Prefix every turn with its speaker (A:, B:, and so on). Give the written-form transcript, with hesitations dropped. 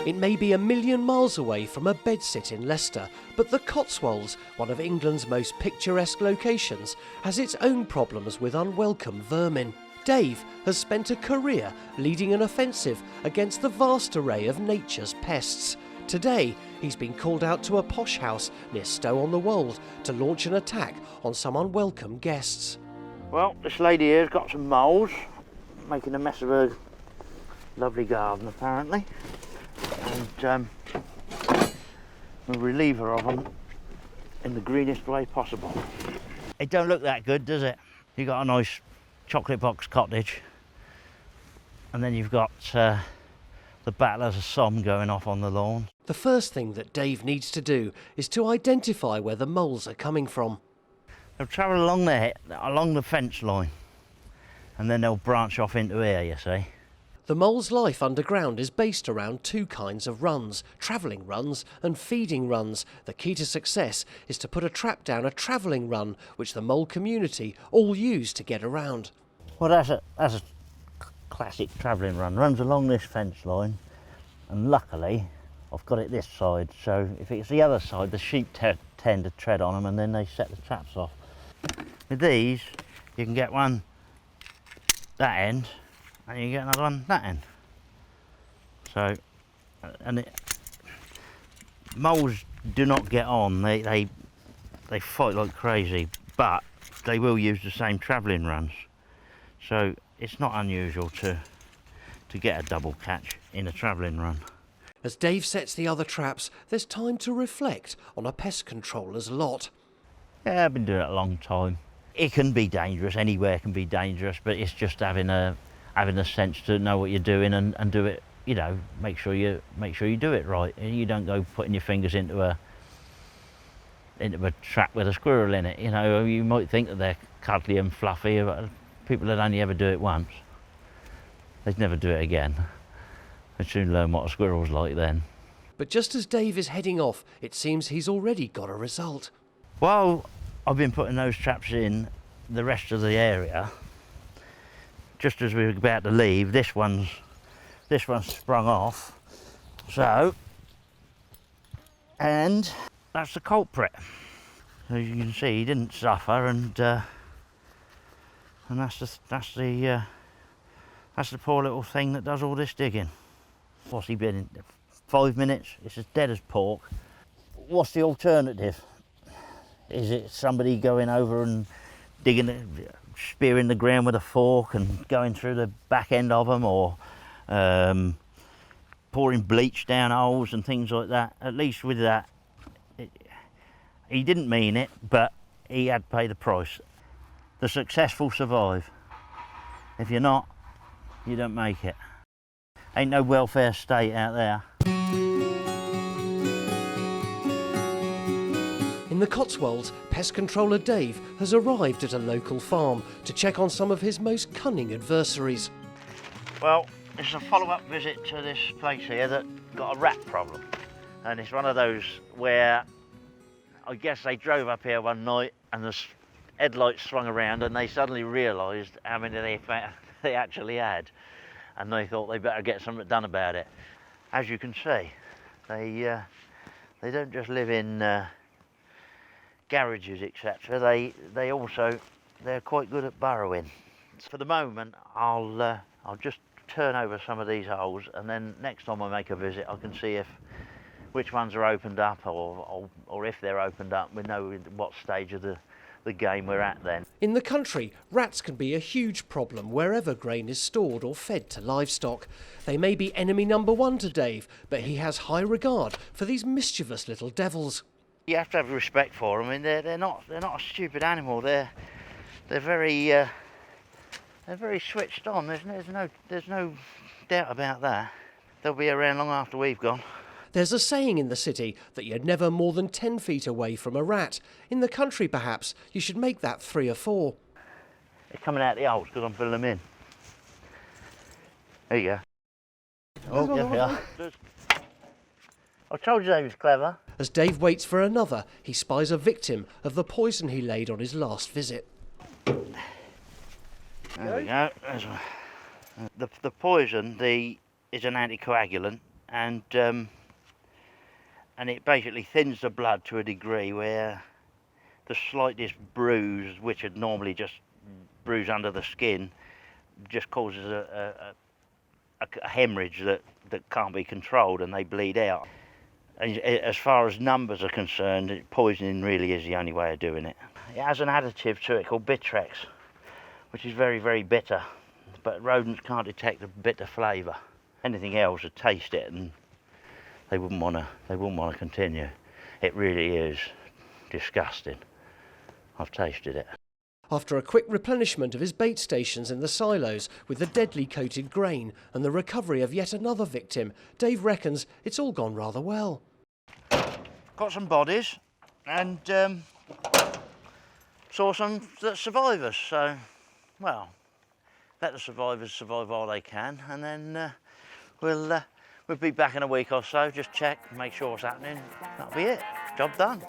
A: It may be 1,000,000 miles away from a bedsit in Leicester, but the Cotswolds, one of England's most picturesque locations, has its own problems with unwelcome vermin. Dave has spent a career leading an offensive against the vast array of nature's pests. Today, he's been called out to a posh house near Stow-on-the-Wold to launch an attack on some unwelcome guests.
B: Well, this lady here's got some moles, making a mess of her lovely garden apparently, and we'll relieve her of them in the greenest way possible. It don't look that good, does it? You got a nice chocolate box cottage, and then you've got the battle of the Somme going off on the lawn.
A: The first thing that Dave needs to do is to identify where the moles are coming from.
B: They'll travel along the fence line, and then they'll branch off into here, you see.
A: The mole's life underground is based around two kinds of runs, travelling runs and feeding runs. The key to success is to put a trap down a travelling run, which the mole community all use to get around.
B: Well, that's a classic travelling run. Runs along this fence line, and luckily I've got it this side, so if it's the other side, the sheep tend to tread on them and then they set the traps off. With these, you can get one that end, and you get another one that end. So, moles do not get on. They fight like crazy, but they will use the same travelling runs. So it's not unusual to get a double catch in a travelling run.
A: As Dave sets the other traps, there's time to reflect on a pest controller's lot.
B: Yeah, I've been doing it a long time. It can be dangerous, anywhere can be dangerous, but it's just having a sense to know what you're doing and do it, you know, make sure you do it right. And you don't go putting your fingers into a trap with a squirrel in it. You know, you might think that they're cuddly and fluffy, but people that only ever do it once, they'd never do it again. They'd soon learn what a squirrel's like then.
A: But just as Dave is heading off, it seems he's already got a result.
B: Well, I've been putting those traps in the rest of the area. Just as we were about to leave, this one's sprung off. So, and that's the culprit. As you can see, he didn't suffer, and that's the poor little thing that does all this digging. What's he been in? 5 minutes? It's as dead as pork. What's the alternative? Is it somebody going over and spearing the ground with a fork and going through the back end of them, or pouring bleach down holes and things like that? At least with that, he didn't mean it, but he had to pay the price. The successful survive. If you're not, you don't make it. Ain't no welfare state out there.
A: In the Cotswolds, pest controller Dave has arrived at a local farm to check on some of his most cunning adversaries.
B: Well, it's a follow-up visit to this place here that got a rat problem. And it's one of those where I guess they drove up here one night and the headlights swung around and they suddenly realised how many they actually had. And they thought they better get something done about it. As you can see, they don't just live in garages, etc. They're quite good at burrowing. For the moment, I'll just turn over some of these holes, and then next time I make a visit, I can see which ones are opened up, or if they're opened up, we know what stage of the game we're at then.
A: In the country, rats can be a huge problem wherever grain is stored or fed to livestock. They may be enemy number one to Dave, but he has high regard for these mischievous little devils.
B: You have to have respect for them. I mean, they're not a stupid animal. They're very switched on. There's no doubt about that. They'll be around long after we've gone.
A: There's a saying in the city that you're never more than 10 feet away from a rat. In the country, perhaps, you should make that 3 or 4.
B: They're coming out the holes because I'm filling them in. There you go. Oh, there we are. I told you they was clever.
A: As Dave waits for another, he spies a victim of the poison he laid on his last visit.
B: There we go. The poison is an anticoagulant, and it basically thins the blood to a degree where the slightest bruise, which would normally just bruise under the skin, just causes a hemorrhage that can't be controlled, and they bleed out. And as far as numbers are concerned, poisoning really is the only way of doing it. It has an additive to it called picturesque, which is very, very bitter, but rodents can't detect the bitter flavour. Anything else would taste it and they wouldn't want to continue. It really is disgusting. I've tasted it.
A: After a quick replenishment of his bait stations in the silos with the deadly coated grain and the recovery of yet another victim, Dave reckons it's all gone rather well.
B: Got some bodies and saw some survivors, so, well, let the survivors survive while they can, and then we'll be back in a week or so, just check, make sure what's happening. That'll be it. Job done.